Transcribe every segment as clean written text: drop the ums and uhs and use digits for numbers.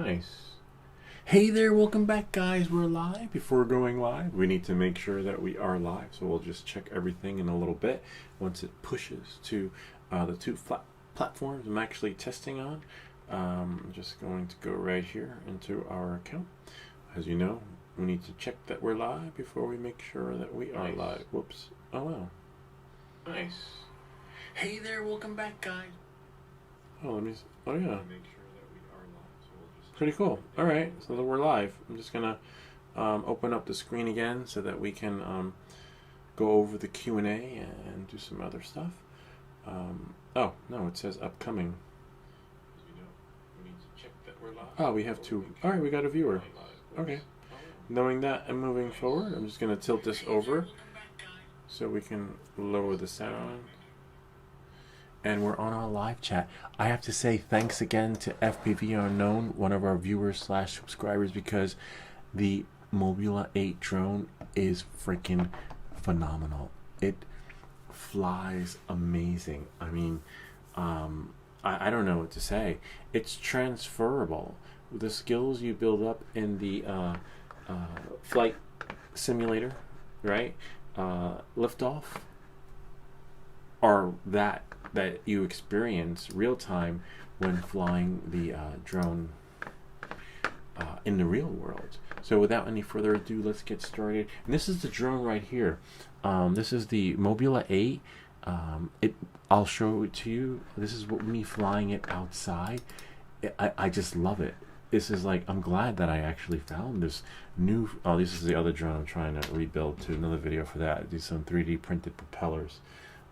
Nice. Hey there, welcome back guys. We're live. Before going live, we need to make sure that we are live. So we'll just check everything in a little bit once it pushes to the two platforms I'm actually testing on. I'm just going to go right here into our account. As you know, we need to check that we're live before we make sure that we are live. Whoops. Oh wow. Nice. Hey there, welcome back guys. Oh, let me. Oh yeah. Make sure that we are live. So we'll just pretty cool. All right, so that we're live. I'm just gonna open up the screen again so that we can go over the Q&A and do some other stuff. Oh no, it says upcoming. We need to check that we're live. Oh, we have two. All right, we got a viewer. Okay. Knowing that and moving forward, I'm just gonna tilt this over so we can lower the sound. And we're on our live chat. I have to say thanks again to FPV Unknown, one of our viewers / subscribers, because the Mobula 8 drone is freaking phenomenal. It flies amazing. I mean, I don't know what to say. It's transferable. The skills you build up in the flight simulator, right? Liftoff, are that you experience real time when flying the drone in the real world. So without any further ado, let's get started. And this is the drone right here. This is the Mobula 8. I'll show it to you. This is me flying it outside. I just love it. This is like, I'm glad that I actually found this new. Oh, this is the other drone I'm trying to rebuild to another video for that. Do some 3D printed propellers.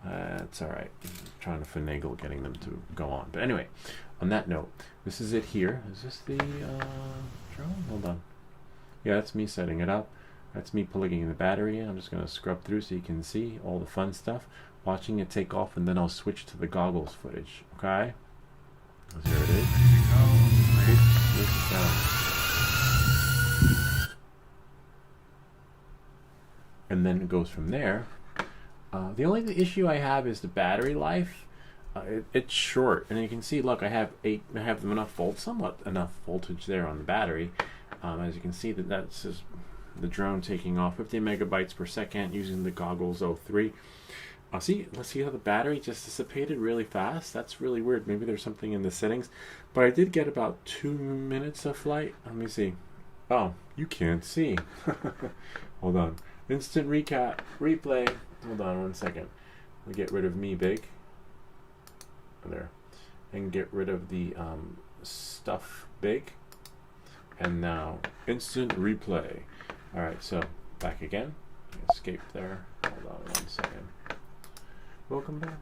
It's alright. I'm trying to finagle getting them to go on. But anyway, on that note, this is it here. Is this the drone? Hold on. Yeah, that's me setting it up. That's me plugging the battery in. I'm just going to scrub through so you can see all the fun stuff. Watching it take off, and then I'll switch to the goggles footage. Okay? There it is. Where's the sound? And then it goes from there. The only issue I have is the battery life. It's short, and you can see. Look, I have somewhat enough voltage there on the battery. As you can see, that's just the drone taking off 50 megabytes per second using the goggles 03. Let's see how the battery just dissipated really fast. That's really weird. Maybe there's something in the settings, but I did get about 2 minutes of flight. Let me see. Oh, you can't see. Hold on. Instant replay. Hold on 1 second. We'll get rid of me big. There. And get rid of the stuff big. And now instant replay. Alright, so back again. Escape there. Hold on 1 second. Welcome back.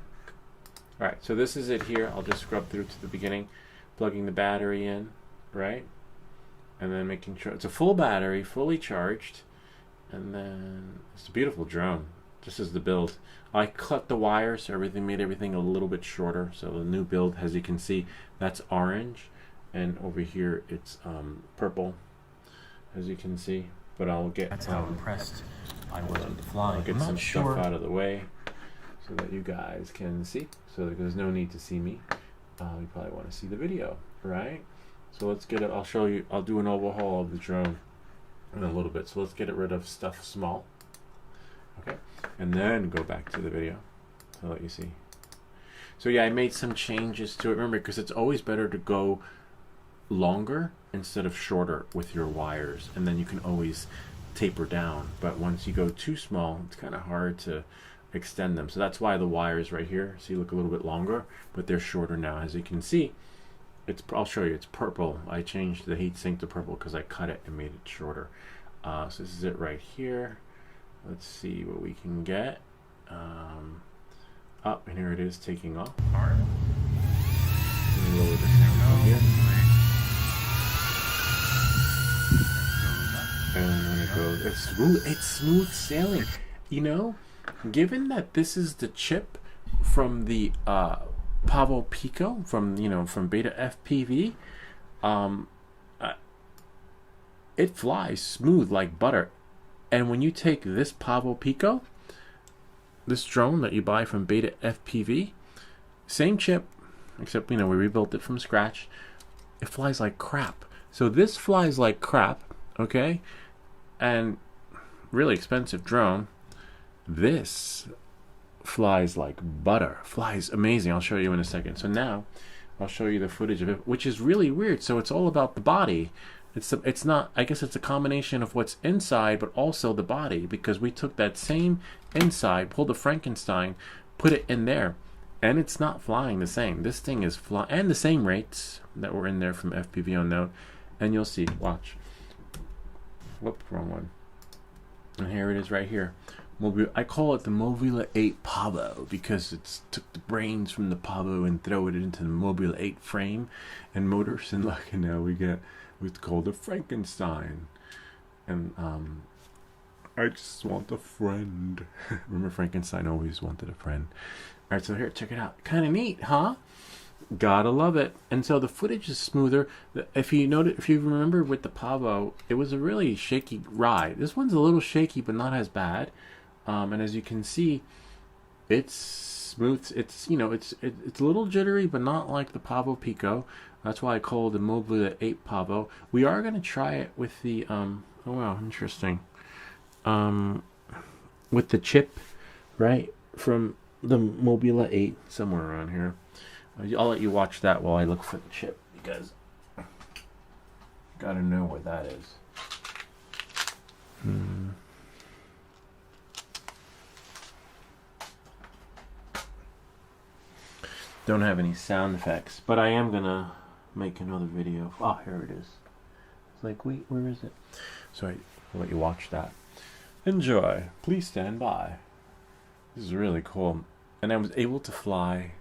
Alright, so this is it here. I'll just scrub through to the beginning. Plugging the battery in, right? And then making sure it's a full battery, fully charged. And then it's a beautiful drone. This is the build. I cut the wires, so made everything a little bit shorter. So the new build, as you can see, that's orange, and over here it's purple, as you can see. But I'll get. That's how impressed I was with the flying. I'll get some stuff out of the way so that you guys can see. So there's no need to see me. You probably want to see the video, right? So let's get it. I'll show you. I'll do an overhaul of the drone in a little bit. So let's get rid of stuff small. Okay, and then go back to the video to let you see. So yeah, I made some changes to it. Remember, because it's always better to go longer instead of shorter with your wires, and then you can always taper down. But once you go too small, it's kind of hard to extend them. So that's why the wires right here, see, look a little bit longer, but they're shorter now. As you can see, I'll show you, it's purple. I changed the heat sink to purple because I cut it and made it shorter. So this is it right here. Let's see what we can get. Up, and here it is taking off. Let me lower the sound from here. And when it goes, it's smooth sailing. You know, given that this is the chip from the Pavo Pico from Beta FPV, it flies smooth like butter. And when you take this Pavo Pico, this drone that you buy from Beta FPV, same chip, except we rebuilt it from scratch. It flies like crap. So this flies like crap, okay? And really expensive drone. This flies like butter. Flies amazing. I'll show you in a second. So now I'll show you the footage of it, which is really weird. So it's all about the body. It's not, I guess it's a combination of what's inside, but also the body, because we took that same inside, pulled a Frankenstein, put it in there, and it's not flying the same. This thing is flying, and the same rates that were in there from FPV Unknown, and you'll see, watch. Whoop, wrong one. And here it is right here. I call it the Mobula8 Pavo because it's took the brains from the Pavo and throw it into the Mobula8 frame and motors, and look, and now we get what's called a Frankenstein. And I just want a friend. Remember, Frankenstein always wanted a friend. All right, so here, check it out. Kind of neat, huh? Gotta love it. And so the footage is smoother. If you notice, if you remember with the Pavo, it was a really shaky ride. This one's a little shaky, but not as bad. And as you can see, it's smooth. It's, you know, it's a little jittery, but not like the Pavo Pico. That's why I call it the Mobula8 Pavo. We are going to try it with the oh wow, interesting. With the chip, right, from the Mobula8, somewhere around here. I'll let you watch that while I look for the chip, because gotta know where that is. Don't have any sound effects, but I am gonna make another video. Oh, here it is. It's like, wait, where is it? So I'll let you watch that. Enjoy. Please stand by. This is really cool. And I was able to fly,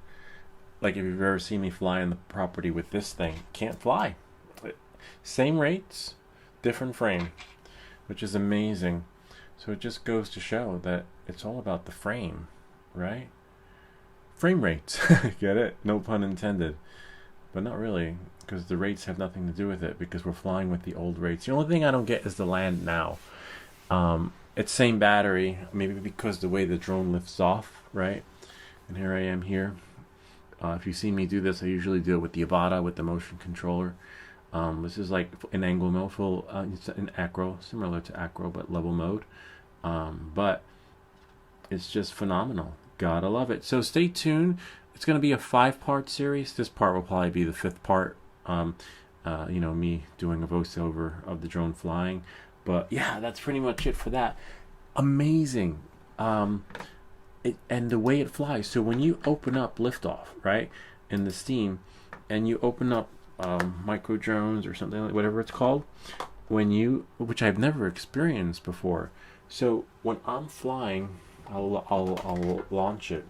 like if you've ever seen me fly on the property with this thing, can't fly. Same rates, different frame, which is amazing. So it just goes to show that it's all about the frame, right? Frame rates. Get it? No pun intended. But not really, because the rates have nothing to do with it, because we're flying with the old rates. The only thing I don't get is the land now. It's same battery, maybe because the way the drone lifts off, right? And here I am here. If you see me do this, I usually do it with the Avata, with the motion controller. This is like an angle mode, full it's an acro, similar to acro, but level mode. But it's just phenomenal. Gotta love it. So stay tuned. It's going to be a 5-part series. This part will probably be the 5th part. You know, me doing a voiceover of the drone flying. But yeah, that's pretty much it for that. Amazing. And the way it flies. So when you open up liftoff, right, in the Steam, and you open up micro drones or something like whatever it's called, which I've never experienced before. So when I'm flying, I'll launch it.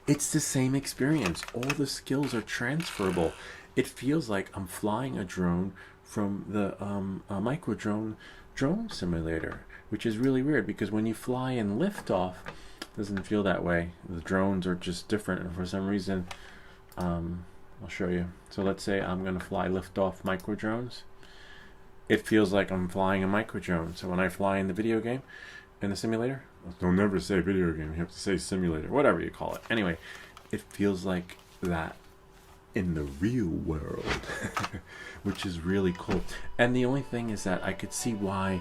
It's the same experience. All the skills are transferable. It feels like I'm flying a drone from the micro drone simulator, which is really weird, because when you fly in liftoff, it doesn't feel that way. The drones are just different, and for some reason, I'll show you. So let's say I'm going to fly liftoff micro drones. It feels like I'm flying a micro drone. So when I fly in the video game, in the simulator, don't never say video game, you have to say simulator, whatever you call it. Anyway, it feels like that in the real world, which is really cool. And the only thing is that I could see why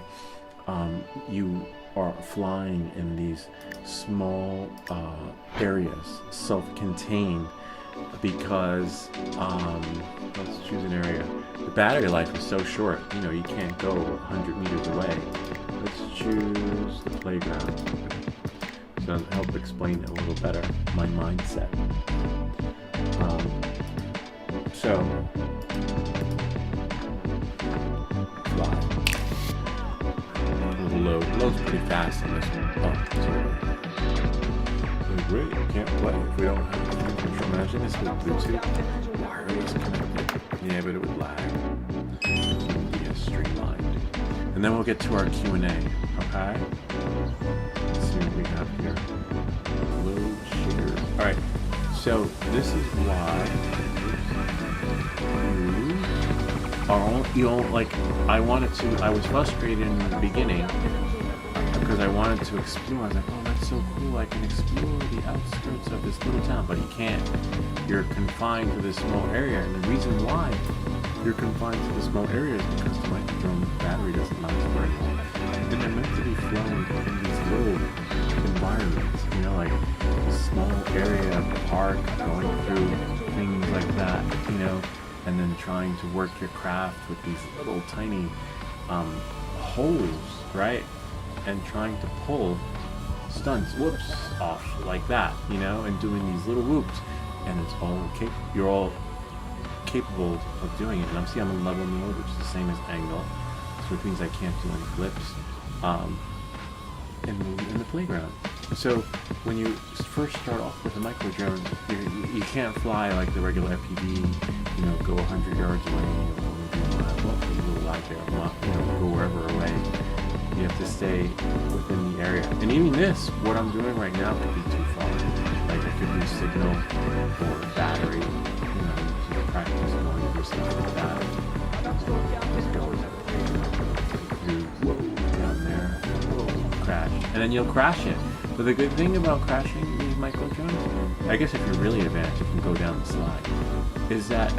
you are flying in these small areas, self-contained, because let's choose an area. The battery life is so short, you know, you can't go 100 meters away. Let's choose the playground. So that'll help explain it a little better, my mindset. So fly. A little load. Loads pretty fast in this one. Oh, great. Can't play if we don't have the control. Imagine this with Bluetooth. Wireless connected. Yeah, but it would lag. It would be streamlined. And then we'll get to our Q&A. Okay? Let's see what we have here. Load shares. Alright. So this is why you know, like, I was frustrated in the beginning because I wanted to explore. I was like, oh, that's so cool, I can explore the outskirts of this little town, but you can't. You're confined to this small area, and the reason why you're confined to the small areas because the micro drone battery doesn't last very long. And they're meant to be flown in these little environments, you know, like a small area of the park, going through things like that, you know, and then trying to work your craft with these little tiny holes, right? And trying to pull stunts, whoops, off like that, you know, and doing these little whoops, and it's all you're all capable of doing it. And I'm on level mode, which is the same as angle, so it means I can't do any flips and move in the playground. So when you first start off with a micro drone, you can't fly like the regular FPV, you know, go 100 yards away, you will lie there, you know, go wherever away. You have to stay within the area. And even this, what I'm doing right now, could be too far. Like I could do signal or battery, you know, to practice going to do stuff like that. Just go down there, whoa, crash. And then you'll crash it. But the good thing about crashing these micro drones, I guess if you're really advanced, you can go down the slide, is that,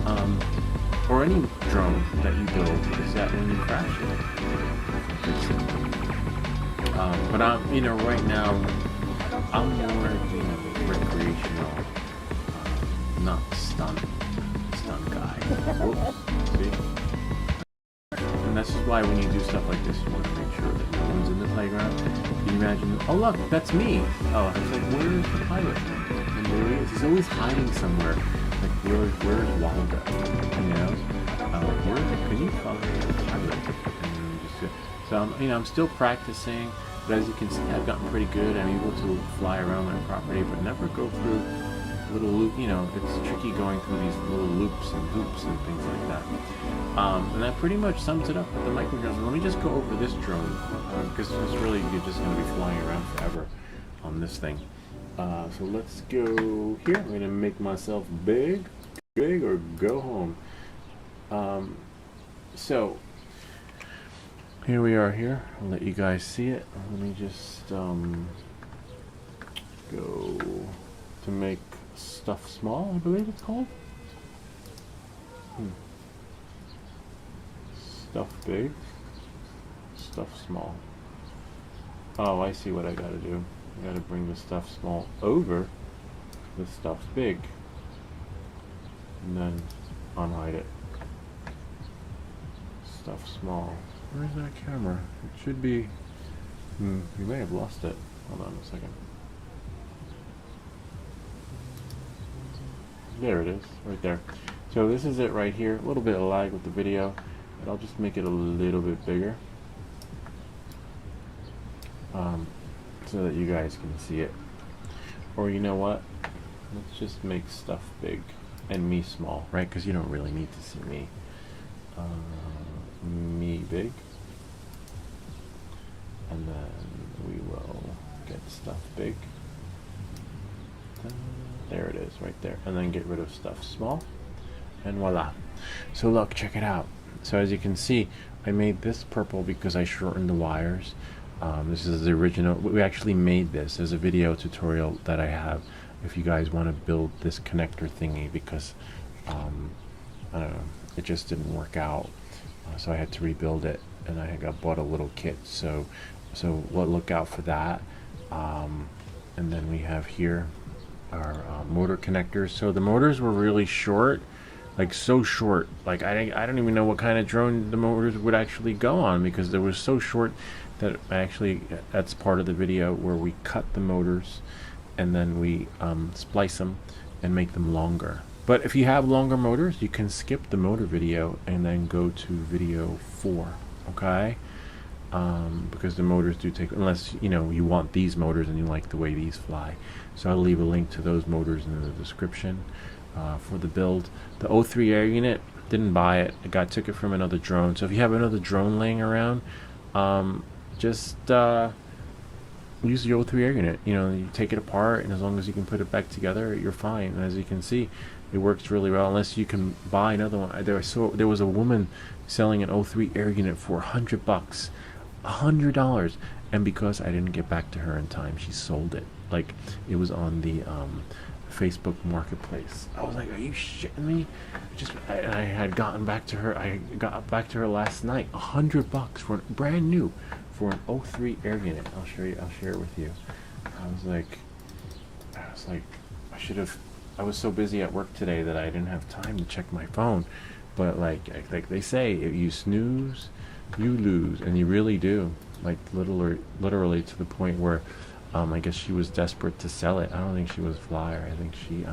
or any drone that you build, is that when you crash it, but I'm, you know, right now, I'm more, you know, recreational, not stunt guy. Whoops, see? And that's just why when you do stuff like this, you want to make sure that no one's in the playground. You imagine, oh look, that's me. Oh, I was like, where's the pilot? And there he is. He's always hiding somewhere. Like, where's Waldo? You know? Like, can you follow the pilot? And just, so I'm still practicing, but as you can see, I've gotten pretty good. I'm able to fly around my property, but never go through little loop. You know, it's tricky going through these little loops and hoops and things like that. And that pretty much sums it up with the micro drones. Let me just go over this drone because it's really, you're just going to be flying around forever on this thing. So let's go here. I'm going to make myself big or go home. So here we are here. I'll let you guys see it. Let me just go to make stuff small, I believe it's called. Stuff big, stuff small. Oh, I see what I gotta do. I gotta bring the stuff small over the stuff big and then unhide it. Stuff small. Where's that camera? It should be... you may have lost it. Hold on a second. There it is, right there. So this is it right here. A little bit of lag with the video, but I'll just make it a little bit bigger so that you guys can see it. Or you know what? Let's just make stuff big and me small, right? Because you don't really need to see me. Me big, and then we will get stuff big. There it is, right there, and then get rid of stuff small, and voila. So look, check it out. So as you can see, I made this purple because I shortened the wires. This is the original. We actually made this as a video tutorial that I have if you guys want to build this connector thingy, because I don't know, it just didn't work out. So I had to rebuild it, and I bought a little kit. So we'll look out for that. And then we have here our motor connectors. So the motors were really short, like so short. Like I don't even know what kind of drone the motors would actually go on, because they were so short that that's part of the video where we cut the motors and then we splice them and make them longer. But if you have longer motors, you can skip the motor video and then go to video 4, okay? Because the motors do take, unless you know you want these motors and you like the way these fly. So I'll leave a link to those motors in the description for the build. The O3 air unit, didn't buy it. I took it from another drone. So if you have another drone laying around, just use the O3 air unit. You know, you take it apart, and as long as you can put it back together, you're fine. And as you can see, it works really well, unless you can buy another one. There was a woman selling an O3 air unit for $100, $100, and because I didn't get back to her in time, she sold it. Like, it was on the Facebook Marketplace. I was like, are you shitting me? I had gotten back to her. I got back to her last night. $100 for brand new for an '03 air unit. I'll show you. I'll share it with you. I was like, I should have. I was so busy at work today that I didn't have time to check my phone. But like they say, if you snooze, you lose, and you really do. Like literally to the point where, I guess she was desperate to sell it. I don't think she was a flyer. I think she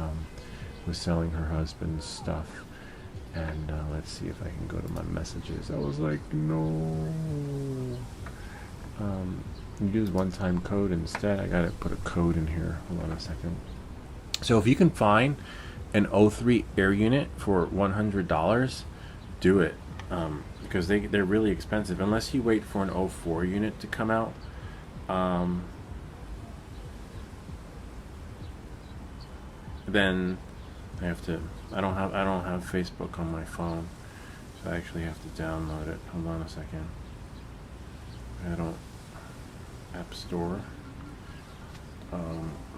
was selling her husband's stuff. And let's see if I can go to my messages. I was like, no. Use one-time code instead. I gotta put a code in here. Hold on a second. So if you can find an '03 air unit for $100, do it, because they're really expensive unless you wait for an '04 unit to come out. Then I have to. I don't have Facebook on my phone, so I actually have to download it. Hold on a second. I don't. App Store.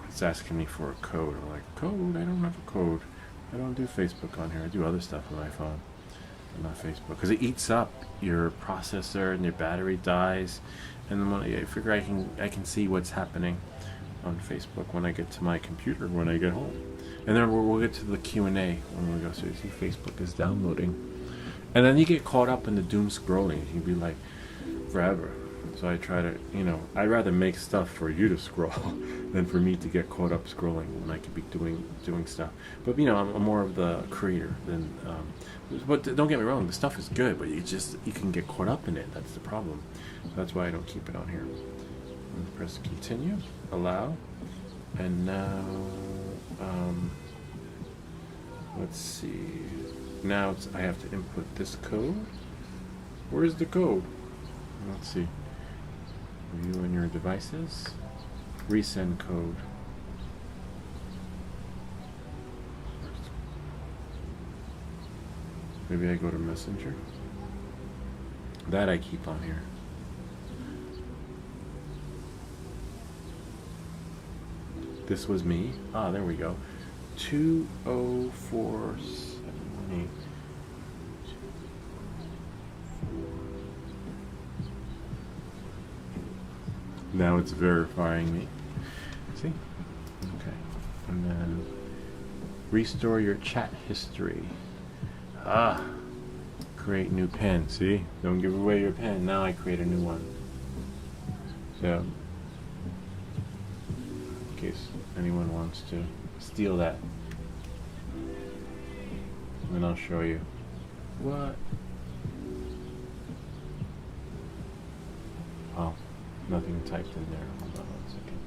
It's asking me for a code. I'm like, code? I don't have a code. I don't do Facebook on here. I do other stuff on my phone, but not Facebook, because it eats up your processor and your battery dies. And then when I figure I can see what's happening on Facebook when I get to my computer when I get home. And then we'll get to the Q&A when we go. So you see, Facebook is downloading, and then you get caught up in the doom scrolling. You'd be like, forever. So I try to, I'd rather make stuff for you to scroll than for me to get caught up scrolling when I could be doing stuff. But I'm more of the creator than. But don't get me wrong, the stuff is good, but you can get caught up in it. That's the problem. So that's why I don't keep it on here. And press continue, allow, and now let's see. Now I have to input this code. Where's the code? Let's see. View on your devices. Resend code. Maybe I go to Messenger. That I keep on here. This was me. Ah, there we go. 20478. Now it's verifying me. See? Okay. And then restore your chat history. Create new pen. See? Don't give away your pen. Now I create a new one. So, in case anyone wants to steal that. And then I'll show you. What? Oh. Nothing typed in there. Hold on 1 second.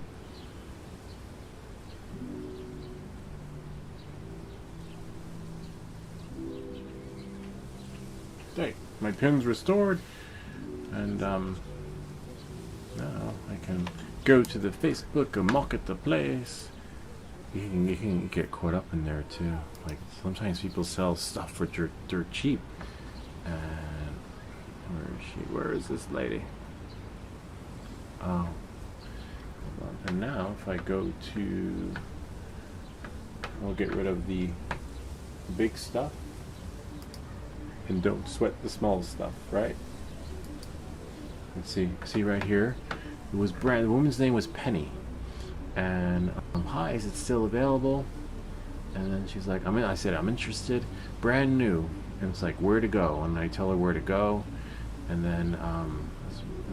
Okay, my pin's restored, and now I can go to the Facebook and Marketplace. You can get caught up in there too. Like sometimes people sell stuff for dirt cheap. And where is she? Where is this lady? Oh, hold on. And now if I go to, we'll get rid of the big stuff and don't sweat the small stuff, right? Let's see right here, it was the woman's name was Penny, and hi, is it still available? And then she's like, I said I'm interested, brand new, and it's like where to go, and I tell her where to go, and then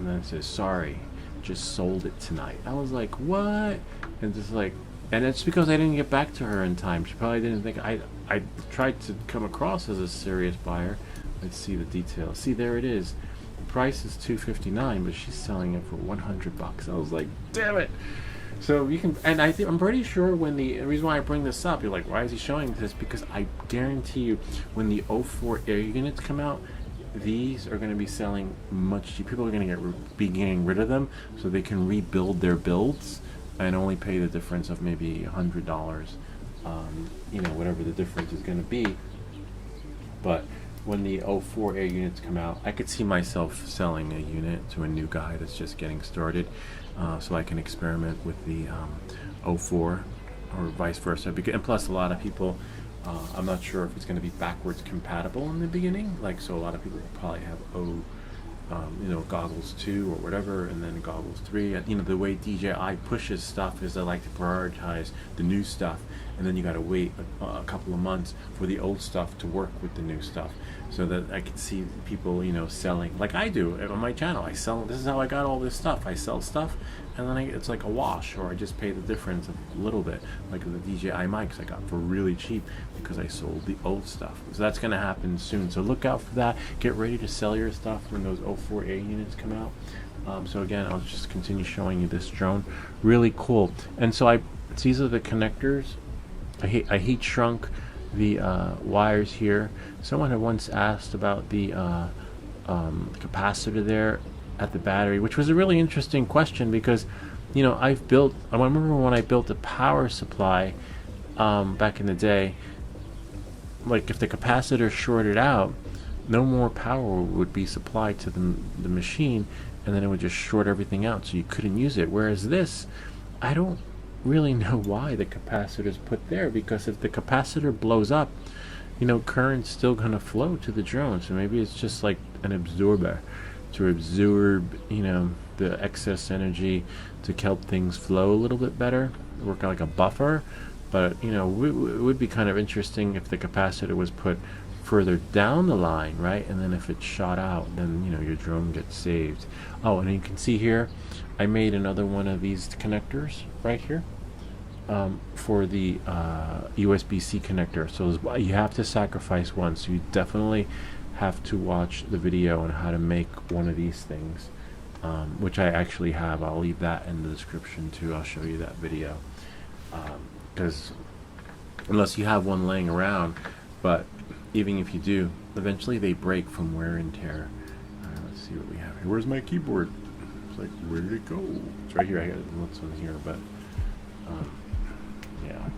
it says sorry, just sold it tonight. I was like, what? And just like, and it's because I didn't get back to her in time. She probably didn't think I tried to come across as a serious buyer. Let's see the details. See, there it is. The price is $259, but she's selling it for $100. I was like, damn it. So you can, and I'm pretty sure when the reason why I bring this up, you're like, why is he showing this? Because I guarantee you, when the '04 air units come out, these are going to be selling much cheaper. People are going to be getting rid of them so they can rebuild their builds and only pay the difference of maybe $100, whatever the difference is going to be. But when the '04 air units come out, I could see myself selling a unit to a new guy that's just getting started, so I can experiment with the '04 or vice versa. And plus, a lot of people, I'm not sure if it's going to be backwards compatible in the beginning. Like, so a lot of people will probably have goggles 2 or whatever, and then goggles 3. And, the way DJI pushes stuff is they like to prioritize the new stuff, and then you got to wait a couple of months for the old stuff to work with the new stuff. So that I can see people, selling, like I do on my channel. I sell. This is how I got all this stuff. I sell stuff, and then it's like a wash, or I just pay the difference a little bit, like the DJI mics I got for really cheap because I sold the old stuff. So that's going to happen soon. So look out for that. Get ready to sell your stuff when those 04A units come out. So again, I'll just continue showing you this drone. Really cool. And so these are the connectors. I heat shrunk the wires here. Someone had once asked about the capacitor there at the battery, which was a really interesting question because, I remember when I built a power supply back in the day, like if the capacitor shorted out, no more power would be supplied to the machine, and then it would just short everything out, so you couldn't use it. Whereas this, I don't really know why the capacitor is put there, because if the capacitor blows up, current's still going to flow to the drone. So maybe it's just like an absorber to absorb, the excess energy to help things flow a little bit better, work like a buffer. But, it would be kind of interesting if the capacitor was put further down the line, right? And then if it shot out, then, your drone gets saved. Oh, and you can see here, I made another one of these connectors right here. For the USB-C connector. So you have to sacrifice one, so you definitely have to watch the video on how to make one of these things, which I actually have. I'll leave that in the description too. I'll show you that video, because unless you have one laying around, but even if you do, eventually they break from wear and tear. Let's see what we have here. Where's my keyboard? It's like, where did it go? It's right here. I got notes on here, but yeah.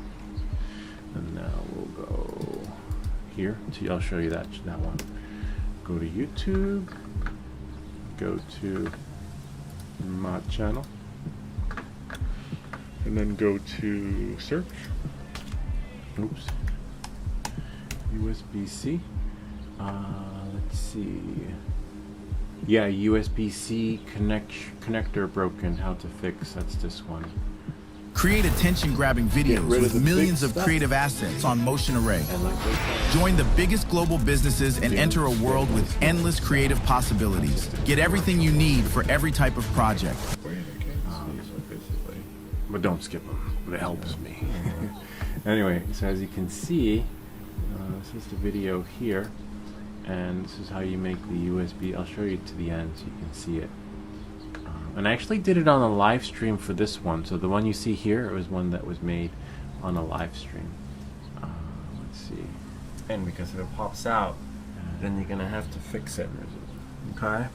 And now we'll go here. I'll show you that one. Go to YouTube. Go to my channel. And then go to search. Oops. USB-C. Let's see. Yeah, USB-C connector broken. How to fix. That's this one. Create attention-grabbing videos with millions of creative assets on Motion Array. Join the biggest global businesses and enter a world with endless creative possibilities. Get everything you need for every type of project. But don't skip them. It helps me. Anyway, so as you can see, this is the video here, and this is how you make the USB. I'll show you to the end so you can see it. And I actually did it on a live stream for this one. So the one you see here, it was one that was made on a live stream. Let's see. And because if it pops out, then you're gonna have to fix it. Okay.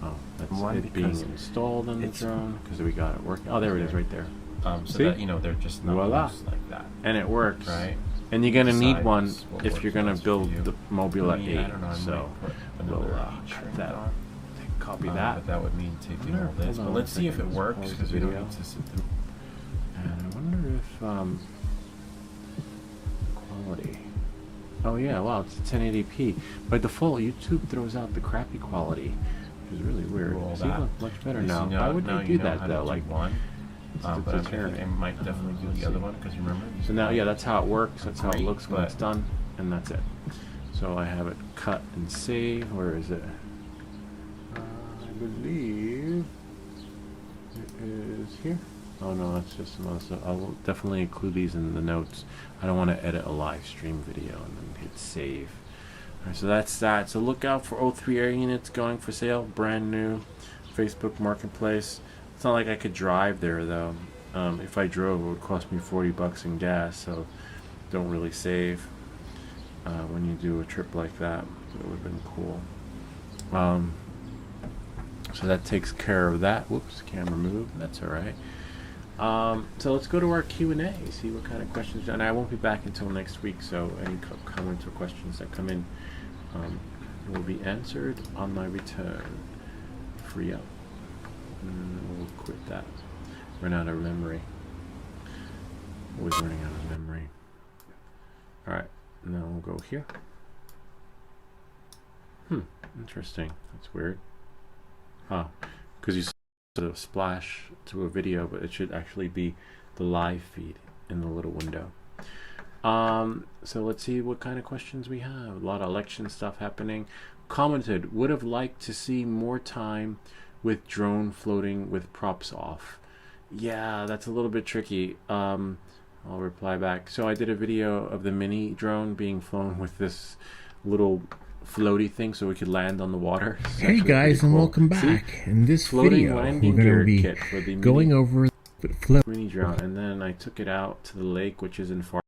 Oh, that's it being installed on the drone because we got it working. Oh, there it is, right there. So see? That they're just not loose like that. And it works. Right. And you're gonna need one if you're gonna build the Mobula8. I don't know, so we'll cut that on. Copy that. But that would mean taking all this. But let's see if it works, because we don't need to sit through. And I wonder if quality. Oh yeah, wow, it's 1080p. By default, YouTube throws out the crappy quality, which is really weird. See, look much better now. Why would they do that though? Like one. But I think they might definitely do the other one, because remember. So now, yeah, that's how it works. That's how it looks when it's done, and that's it. So I have it cut and save. Where is it? I believe it is here. Oh no, that's just some other stuff. I'll definitely include these in the notes. I don't want to edit a live stream video and then hit save. Alright, so that's that. So look out for 03 air units going for sale, brand new, Facebook Marketplace. It's not like I could drive there though. If I drove, it would cost me $40 in gas, so don't really save when you do a trip like that. It would have been cool. So that takes care of that. Whoops, camera moved. That's all right. So let's go to our Q&A, see what kind of questions. And I won't be back until next week, so any comments or questions that come in will be answered on my return. Free up. And we'll quit that. Run out of memory. Always running out of memory. All right, now we'll go here. Interesting. That's weird. Huh? Because you sort of splash to a video, but it should actually be the live feed in the little window. So let's see what kind of questions we have. A lot of election stuff happening. Commented, would have liked to see more time with drone floating with props off. Yeah, that's a little bit tricky. I'll reply back. So I did a video of the mini drone being flown with this little floaty thing so we could land on the water. Hey guys, and welcome back. In this video, we're going to be going over the mini drone, and then I took it out to the lake, which is in far.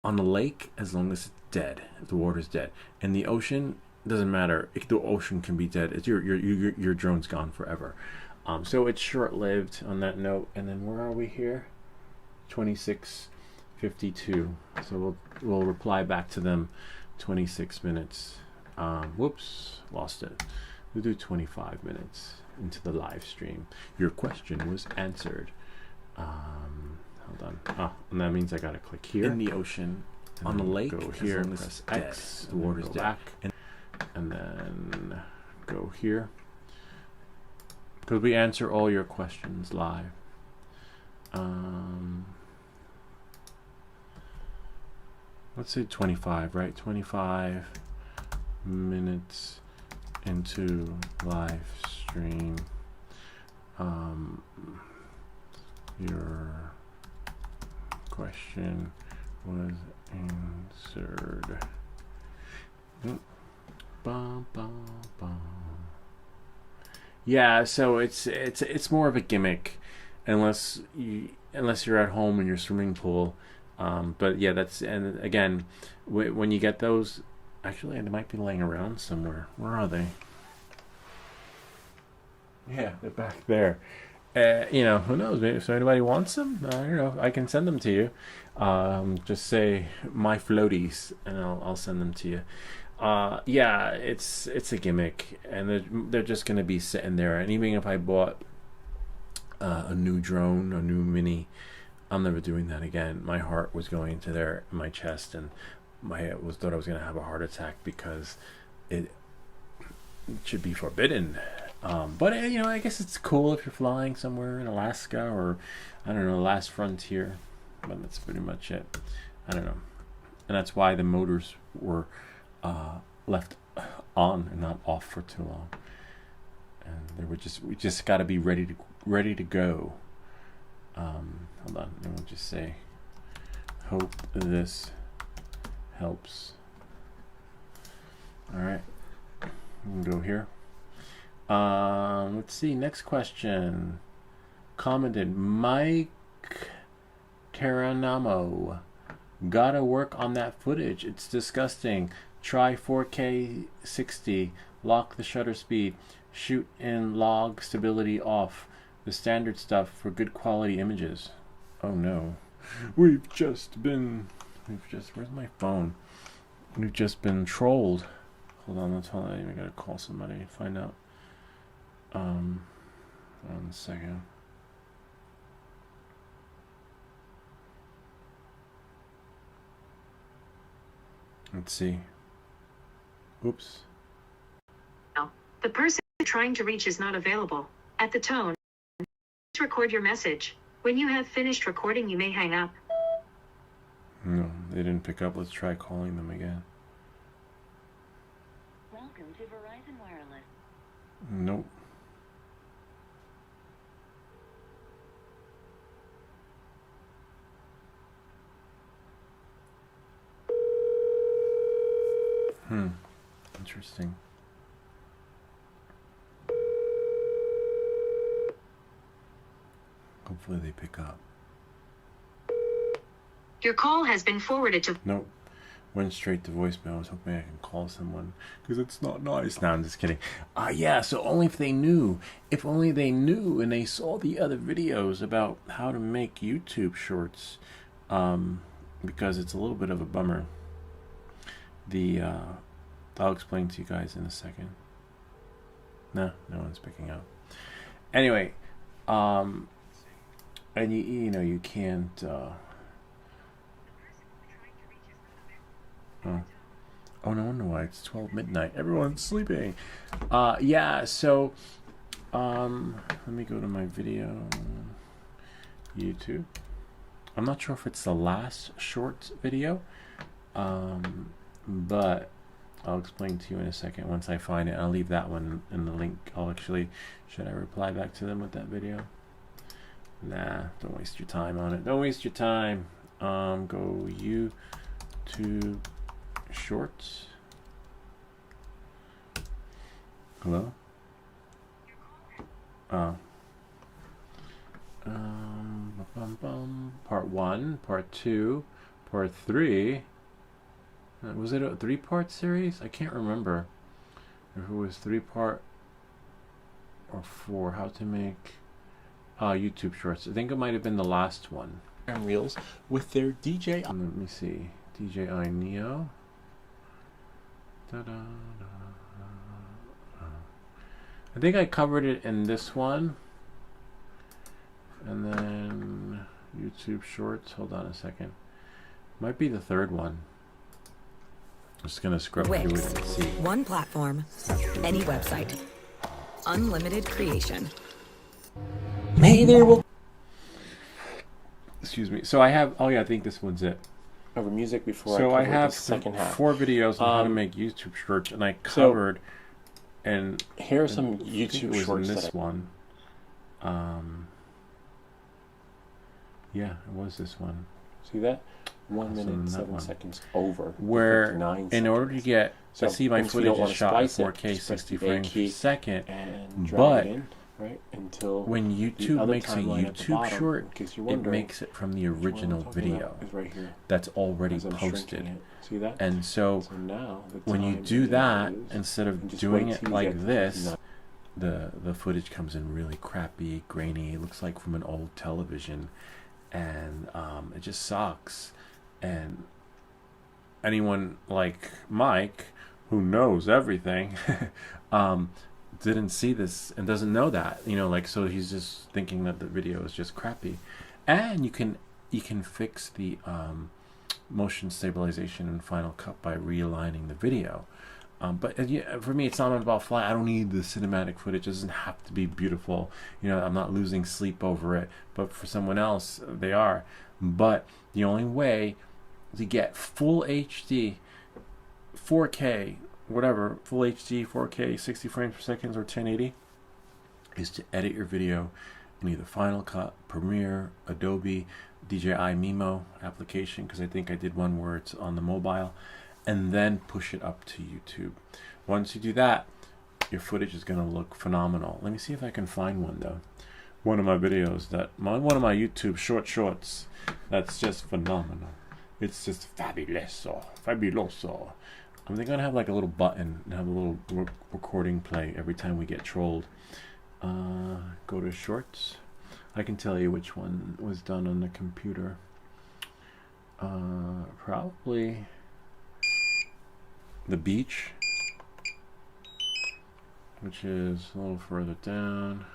On the lake, as long as it's dead, if the water's dead. And the ocean, doesn't matter. The ocean can be dead. It's your drone's gone forever. So it's short-lived on that note. And then where are we here? 26:52. So we'll reply back to them 26 minutes. Whoops, lost it. We'll do 25 minutes into the live stream. Your question was answered. Hold on. Oh, and that means I gotta click here. In the ocean, on the lake, go here, press X, the water's back, and then go here. Because we answer all your questions live. Let's say 25, right? 25 minutes into live stream. Your question was answered. Bum, bum, bum. Yeah, so it's more of a gimmick, unless you're at home in your swimming pool. But yeah, and again, when you get those, actually, they might be laying around somewhere. Where are they? Yeah, they're back there. Who knows? Maybe if anybody wants them, I don't know. I can send them to you. Just say my floaties, and I'll send them to you. Yeah, it's a gimmick, and they're just gonna be sitting there. And even if I bought a new drone, a new mini, I'm never doing that again. My heart was going into my chest, and thought I was gonna have a heart attack because it should be forbidden. But I guess it's cool if you're flying somewhere in Alaska or, I don't know, last frontier. But that's pretty much it. I don't know. And that's why the motors were left on and not off for too long. And we just got to be ready to go. Hold on. Let me just say, hope this helps. All right. We can go here. Let's see. Next question. Commented Mike Taranamo. Gotta work on that footage. It's disgusting. Try 4K 60. Lock the shutter speed. Shoot in log stability off. The standard stuff for good quality images. Oh no. Where's my phone? We've just been trolled. Hold on, I gotta call somebody and find out. 1 second. Let's see. Oops. The person you're trying to reach is not available. At the tone, please record your message. When you have finished recording, you may hang up. No, they didn't pick up. Let's try calling them again. Welcome to Verizon Wireless. Nope. Interesting. Hopefully they pick up. Your call has been forwarded to... Nope. Went straight to voicemail. I was hoping I can call someone because it's not nice. No, I'm just kidding. Yeah, so only if they knew. If only they knew and they saw the other videos about how to make YouTube shorts. Because it's a little bit of a bummer. I'll explain to you guys in a second. No one's picking up. Anyway, and you know you can't. Oh, no wonder why it's 12 midnight. Everyone's sleeping. Yeah. So, let me go to my video. YouTube. I'm not sure if it's the last shorts video, but I'll explain to you in a second once I find it. I'll leave that one in the link. Should I reply back to them with that video? Nah, don't waste your time on it. Don't waste your time. Go YouTube Shorts. Hello? Part 1, Part 2, Part 3. Was it a 3-part series? I can't remember if it was 3-part or 4. How to make YouTube shorts. I think it might have been the last one. Reels with their DJI. Let me see. DJI Neo. I think I covered it in this one. And then YouTube Shorts. Hold on a second. Might be the third one. I'm just gonna scrub through it and see. One platform, any website, unlimited creation. Maybe there will. Excuse me. So I have. Oh yeah, I think this one's it. Over music before. So I have the second half. 4 videos on how to make YouTube shorts, and I covered. And here are some YouTube shorts. In this one. Yeah, it was this one. See that? 1 minute 7 seconds over. Where 59 in seconds. order to get, so see my footage is shot at 4K 60 frames per second, but right until when YouTube makes a YouTube short, it makes it from the original video right here, that's already posted. See that? And so now when you do that, instead of doing it like this, the footage comes in really crappy, grainy. It looks like from an old television, and it just sucks. And anyone like Mike, who knows everything, didn't see this and doesn't know that, so he's just thinking that the video is just crappy. And you can fix the motion stabilization in Final Cut by realigning the video. But for me, it's not about fly. I don't need the cinematic footage. It doesn't have to be beautiful. I'm not losing sleep over it. But for someone else, they are. But the only way to get full HD, 4K, whatever, full HD, 4K, 60 frames per second, or 1080, is to edit your video in either Final Cut, Premiere, Adobe, DJI Mimo application, because I think I did one where it's on the mobile, and then push it up to YouTube. Once you do that, your footage is going to look phenomenal. Let me see if I can find one though. One of my videos one of my YouTube shorts that's just phenomenal. It's just fabuloso. I'm going to have like a little button and have a little recording play every time we get trolled. Go to shorts. I can tell you which one was done on the computer. Probably the beach, which is a little further down.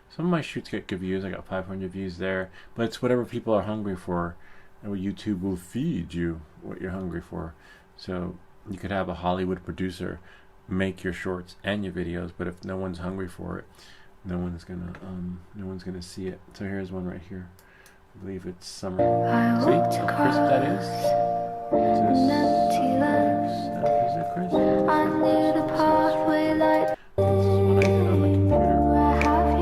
Some of my shoots get good views. I got 500 views there, but it's whatever people are hungry for, and YouTube will feed you what you're hungry for. So you could have a Hollywood producer make your shorts and your videos, but if no one's hungry for it, no one's gonna see it. So here's one right here. I believe it's summer. See how crisp that is? Is it crisp? This is what I did on the computer.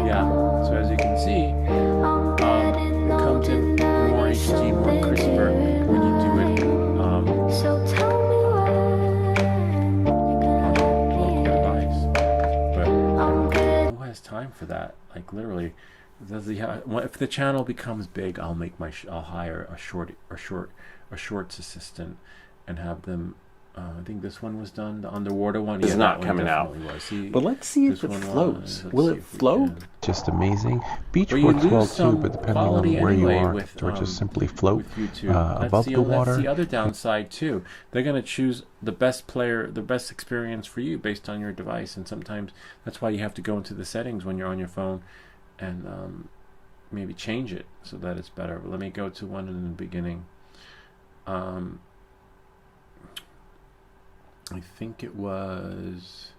Yeah, so as you can see, it comes in more HD, more crisper when you do it on the local device. But who has time for that? Like literally, if the channel becomes big, I'll make I'll hire a shorts assistant and have them. I think this one was done. The underwater one is not coming out. See, but let's see if it floats. Will it float? Just amazing. Beach works well too, but depending on where you are, or just simply float above the water. That's the other downside too. They're going to choose the best player, the best experience for you based on your device, and sometimes that's why you have to go into the settings when you're on your phone and maybe change it so that it's better. But let me go to one in the beginning. I think it was,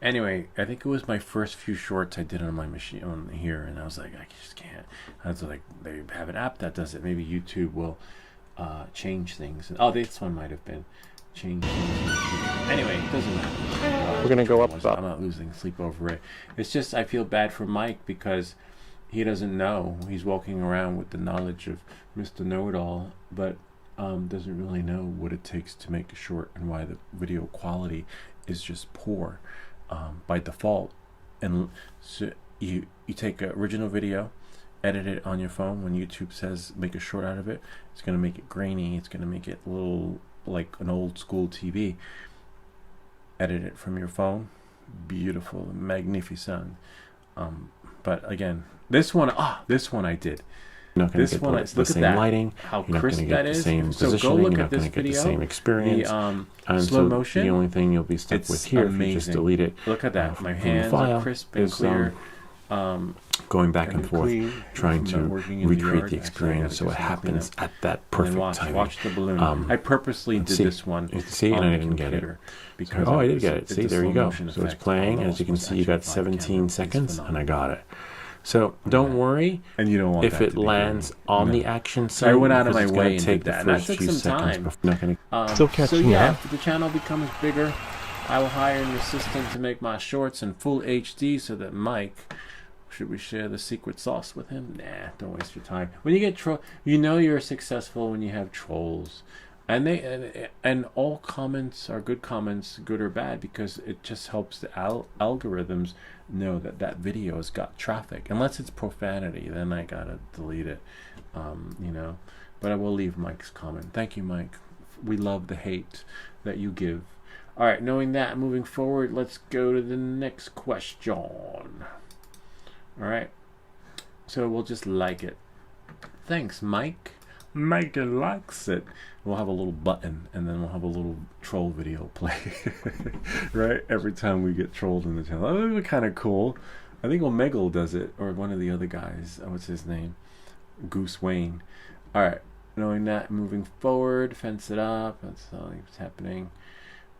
anyway, I think it was my first few shorts I did on my machine on here, and I was like, I just can't. I was like, they have an app that does it. Maybe YouTube will change things. Oh, this one might have been change things. Anyway, it doesn't matter. We're gonna go up. I'm not losing sleep over it. It's just I feel bad for Mike because he doesn't know. He's walking around with the knowledge of Mr. Know-It-All, but doesn't really know what it takes to make a short and why the video quality is just poor by default. And so you take an original video, edit it on your phone. When YouTube says make a short out of it, it's going to make it grainy. It's going to make it a little like an old school TV. Edit it from your phone. Beautiful, magnificent. But again, this one I did. You're not going to get the same lighting. How you're not crisp going to get that the is. same So positioning. go look You're at not this going to get the video. same experience. The and slow so motion. the only thing you'll be stuck with here, if you just delete it. Look at that. My hands are crisp and clear. Going back and forth, clean, trying to recreate the experience so it Actually, happens at that perfect time. Watch the balloon. I purposely did this one. See, and I didn't get it. Because I did get it. See, there you go. So it's playing, and as you can see, you got 17 seconds, and I got it. So don't worry, and you don't want if it lands on the action side. I went out of my way and take did that. the That first took few some seconds. time. Still catching so yeah, up. if the channel becomes bigger, I will hire an assistant to make my shorts in full HD so that Mike, should we share the secret sauce with him? Nah, don't waste your time. When you get you know you're successful when you have trolls. And and all comments are good comments, good or bad, because it just helps the algorithms know that video has got traffic. Unless it's profanity, then I gotta delete it. You know, but I will leave Mike's comment. Thank you, Mike. We love the hate that you give. All right, knowing that, moving forward, let's go to the next question. All right, so we'll just like it. Thanks, Mike. Mike likes it. We'll have a little button, and then we'll have a little troll video play, right? Every time we get trolled in the channel. That would be kind of cool. I think Omegle does it, or one of the other guys. What's his name? Goose Wayne. All right. Knowing that, moving forward, fence it up. That's what's happening.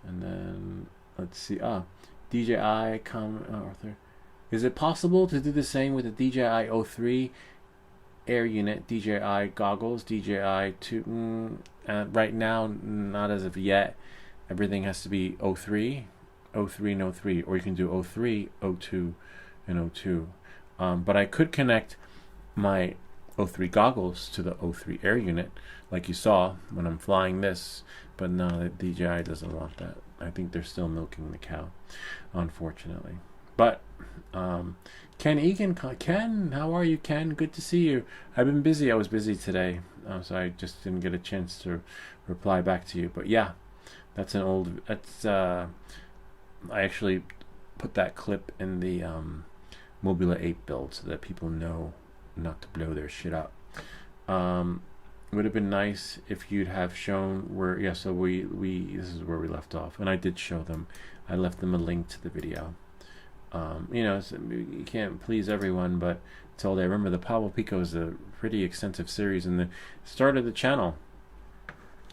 And then let's see. DJI Arthur. Is it possible to do the same with the DJI O3 Air unit, DJI goggles, DJI 2? Right now, not as of yet. Everything has to be O3 and O3, or you can do O3, O2, and O2. But I could connect my O3 goggles to the O3 Air unit, like you saw when I'm flying this. But no, the DJI doesn't want that. I think they're still milking the cow, unfortunately. But Ken Egan, Ken, how are you, Ken? Good to see you. I've been busy. I was busy today, so I just didn't get a chance to reply back to you. But yeah, that's an old. That's I actually put that clip in the Mobula8 build so that people know not to blow their shit up. Would have been nice if you'd have shown where. Yeah, so we this is where we left off, and I did show them. I left them a link to the video. You know, so you can't please everyone, but it's all day. Remember, the Pablo Pico is a pretty extensive series in the start of the channel,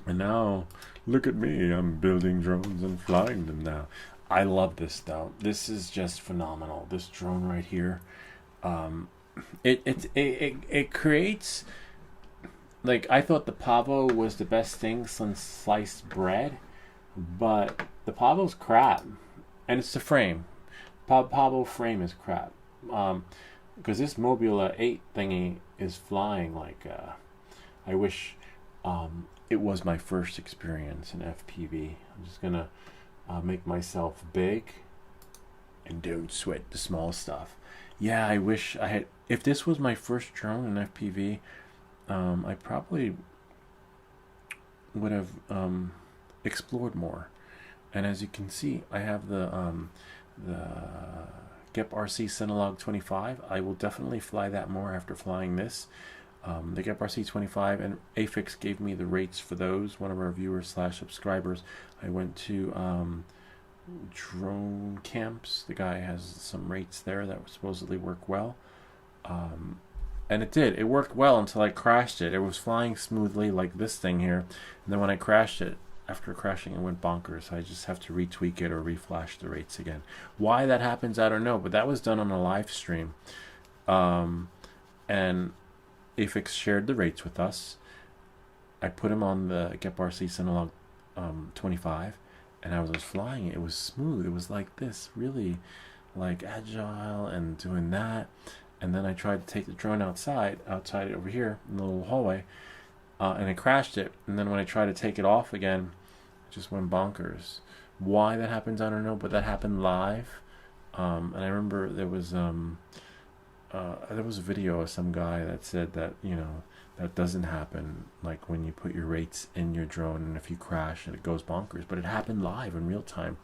and now look at me, I'm building drones and flying them now. I love this though. This is just phenomenal. This drone right here, it creates like, I thought the pavo was the best thing since sliced bread, but the pavo's crap, and it's the frame. Pavo frame is crap. Because this Mobula8 thingy is flying like. I wish it was my first experience in FPV. I'm just gonna make myself big and don't sweat the small stuff. Yeah, I wish I had. If this was my first drone in FPV, I probably would have explored more. And as you can see, I have the GEP RC Cinelog 25. I will definitely fly that more after flying this. The GEP RC 25 and Afix gave me the rates for those. One of our viewers / subscribers. I went to drone camps. The guy has some rates there that supposedly work well. And it did. It worked well until I crashed it. It was flying smoothly like this thing here. And then when I crashed it, after crashing, it went bonkers. I just have to retweak it or reflash the rates again. Why that happens, I don't know. But that was done on a live stream. And Afix shared the rates with us. I put him on the GEP RC Cinelog 25. And I was flying it. It was smooth. It was like this. Really like agile and doing that. And then I tried to take the drone outside over here in the little hallway, and I crashed it. And then when I tried to take it off again, it just went bonkers. Why that happens, I don't know, but that happened live. And I remember there was a video of some guy that said that, you know, that doesn't happen like when you put your rates in your drone and if you crash and it goes bonkers. But it happened live in real time.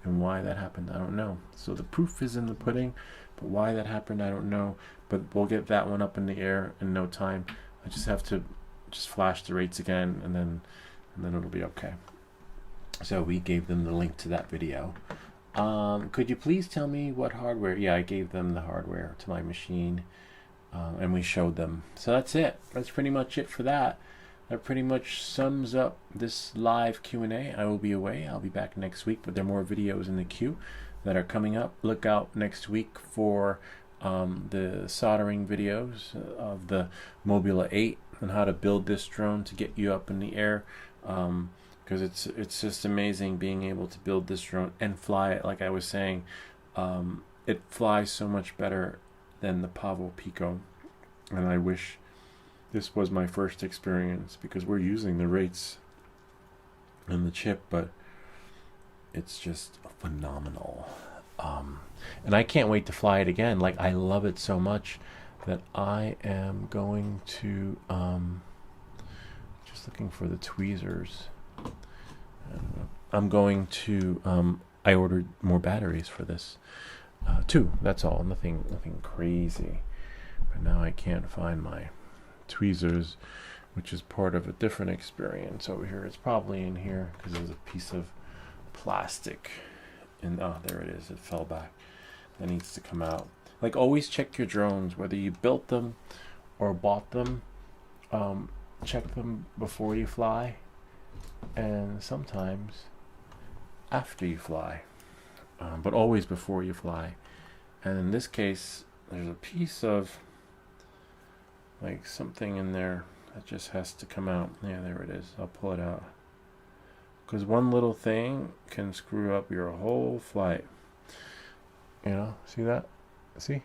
And why that happened, I don't know. So the proof is in the pudding. But why that happened, I don't know. But we'll get that one up in the air in no time. I just have to just flash the rates again, and then it'll be okay. So we gave them the link to that video. Could you please tell me what hardware? Yeah, I gave them the hardware to my machine, and we showed them. So that's it. That's pretty much it for that. That pretty much sums up this live Q&A. I will be away. I'll be back next week, but there are more videos in the queue that are coming up. Look out next week for the soldering videos of the Mobula8 and how to build this drone to get you up in the air, because it's just amazing being able to build this drone and fly it. Like I was saying, it flies so much better than the Pavo Pico, and I wish this was my first experience because we're using the rates and the chip, but it's just phenomenal. And I can't wait to fly it again. Like, I love it so much that I am going to just looking for the tweezers. I'm going to I ordered more batteries for this. 2, that's all. Nothing crazy. But now I can't find my tweezers, which is part of a different experience over here. It's probably in here because there's a piece of plastic, and oh, there it is. It fell back. That needs to come out. Like, always check your drones, whether you built them or bought them. Check them before you fly, and sometimes after you fly, but always before you fly. And in this case, there's a piece of like something in there that just has to come out. Yeah, there it is. I'll pull it out, because one little thing can screw up your whole flight. You know, see that? See?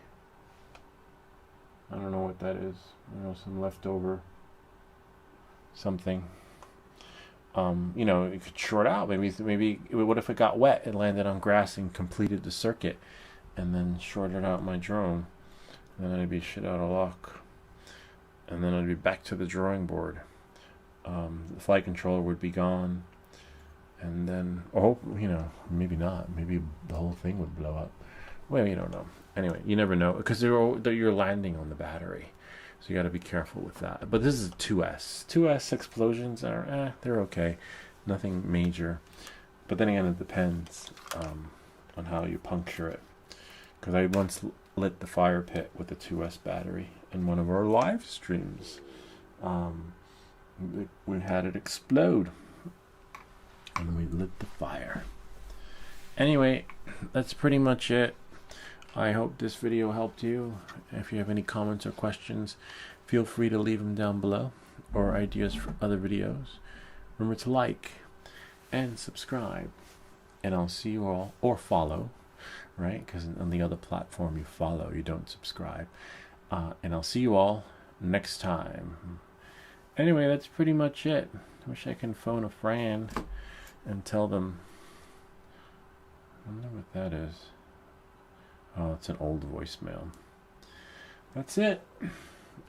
I don't know what that is. You know, some leftover something. You know, it could short out. Maybe what if it got wet? It landed on grass and completed the circuit, and then shorted out my drone. Then I'd be shit out of luck, and then I'd be back to the drawing board. The flight controller would be gone, and then, oh, you know, maybe not. Maybe the whole thing would blow up. Well, you don't know. Anyway, you never know, because you're landing on the battery, so you got to be careful with that. But this is a 2S. 2S explosions are they're okay, nothing major. But then again, it depends on how you puncture it. Because I once lit the fire pit with a 2S battery in one of our live streams. We had it explode, and we lit the fire. Anyway, that's pretty much it. I hope this video helped you. If you have any comments or questions, feel free to leave them down below. or ideas for other videos, remember to like and subscribe. And I'll see you all, or follow, right? Because on the other platform you follow, you don't subscribe. And I'll see you all next time. Anyway, that's pretty much it. I wish I can phone a friend and tell them. I wonder what that is. Oh, it's an old voicemail. That's it.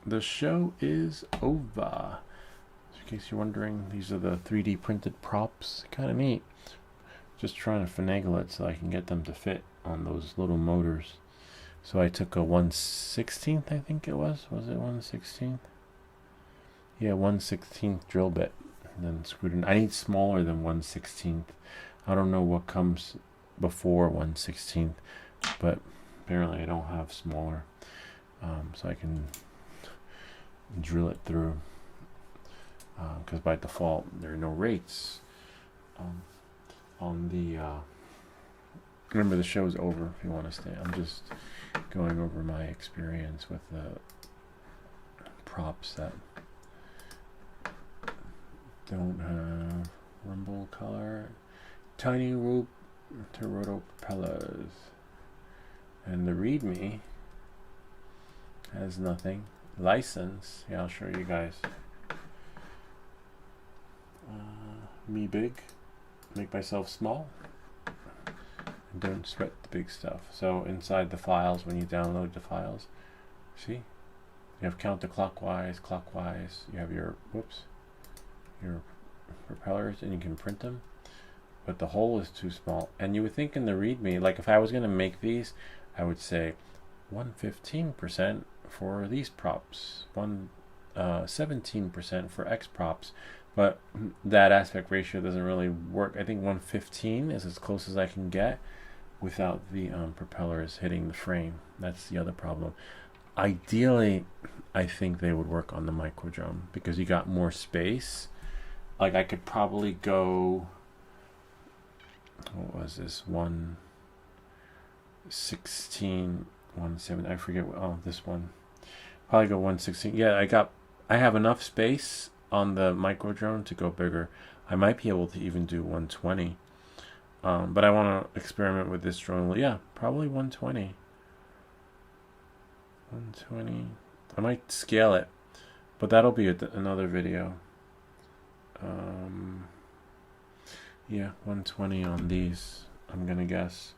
The show is over. In case you're wondering, these are the 3D printed props. Kind of neat. Just trying to finagle it so I can get them to fit on those little motors. So I took a 1/16th, I think it was. Was it 1/16th? Yeah, 1/16th drill bit. And then screwed in. I need smaller than 1/16th. I don't know what comes before 1/16th, but apparently I don't have smaller. So I can drill it through. Because by default, there are no rates on the... remember, the show's over if you want to stay. I'm just going over my experience with the props that don't have rumble color, Tinywhoop roto propellers, and the readme has nothing. License, yeah, I'll show you guys. Me big, make myself small, and don't sweat the big stuff. So inside the files, when you download the files, see, you have counterclockwise, clockwise. You have your your propellers, and you can print them. But the hole is too small. And you would think in the README, like if I was going to make these, I would say 115% for these props, 17% for X props. But that aspect ratio doesn't really work. I think 115 is as close as I can get without the propellers hitting the frame. That's the other problem. Ideally, I think they would work on the micro drone because you got more space. Like I could probably go, what was this, 116, 17, I forget what, oh, this one. Probably go 116. Yeah, I have enough space on the micro drone to go bigger. I might be able to even do 120. But I want to experiment with this drone. Yeah, probably 120. 120. I might scale it, but that'll be another video. Yeah, 120 on these, I'm gonna guess,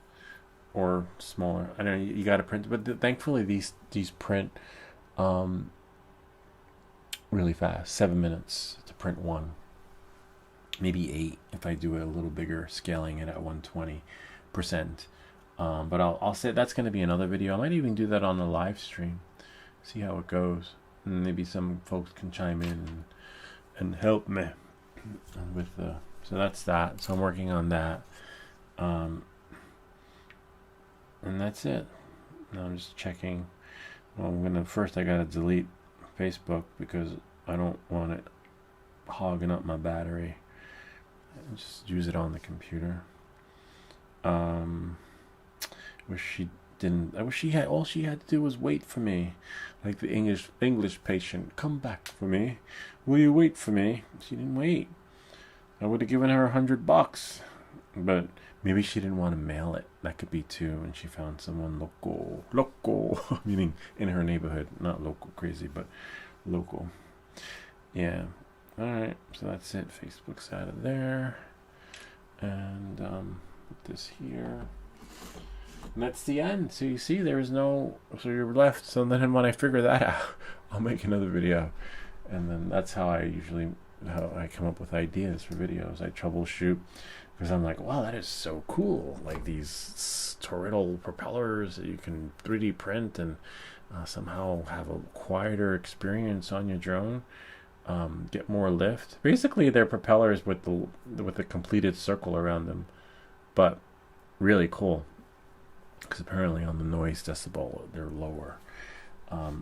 or smaller. I don't know, you gotta print, but thankfully these print really fast. 7 minutes to print one, maybe 8 if I do it a little bigger, scaling it at 120%. But I'll say that's gonna be another video. I might even do that on the live stream, see how it goes, and maybe some folks can chime in and help me with the. So that's that. So I'm working on that, and that's it. Now I'm just checking. Well, I gotta delete Facebook because I don't want it hogging up my battery. I just use it on the computer. Wish she didn't. I wish she had. All she had to do was wait for me, like the English patient. Come back for me. Will you wait for me? She didn't wait. I would have given her $100, but maybe she didn't want to mail it. That could be too. And she found someone local, meaning in her neighborhood, not local crazy, but local. Yeah. All right. So that's it. Facebook's out of there, and put this here. And that's the end. So you see, there is no. So you're left. So then when I figure that out, I'll make another video, and then that's how I come up with ideas for videos. I troubleshoot because I'm like, wow, that is so cool. Like these toroidal propellers that you can 3D print and somehow have a quieter experience on your drone. Get more lift. Basically, they're propellers with the completed circle around them, but really cool because apparently on the noise decibel they're lower.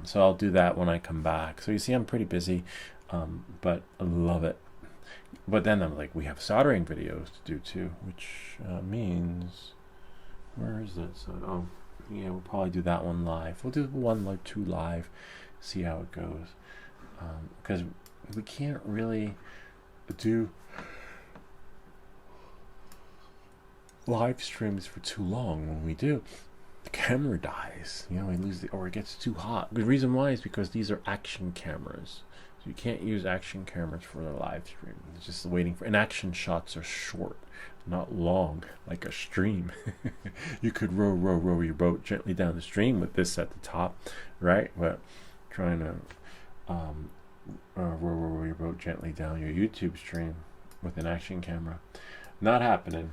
So I'll do that when I come back. So you see, I'm pretty busy. But I love it. But then I'm like, we have soldering videos to do too, which means, where is that? So, oh, yeah, we'll probably do that one live. We'll do 1 or 2 live, see how it goes. Because we can't really do live streams for too long. When we do, the camera dies. You know, we lose or it gets too hot. The reason why is because these are action cameras. So you can't use action cameras for the live stream. It's just waiting for. And action shots are short, not long like a stream. You could row your boat gently down the stream with this at the top, right? But trying to row your boat gently down your YouTube stream with an action camera, not happening.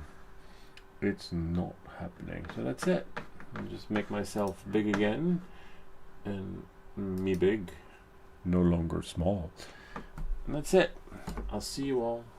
It's not happening. So that's it. I'll just make myself big again, and me big, no longer small. And that's it. I'll see you all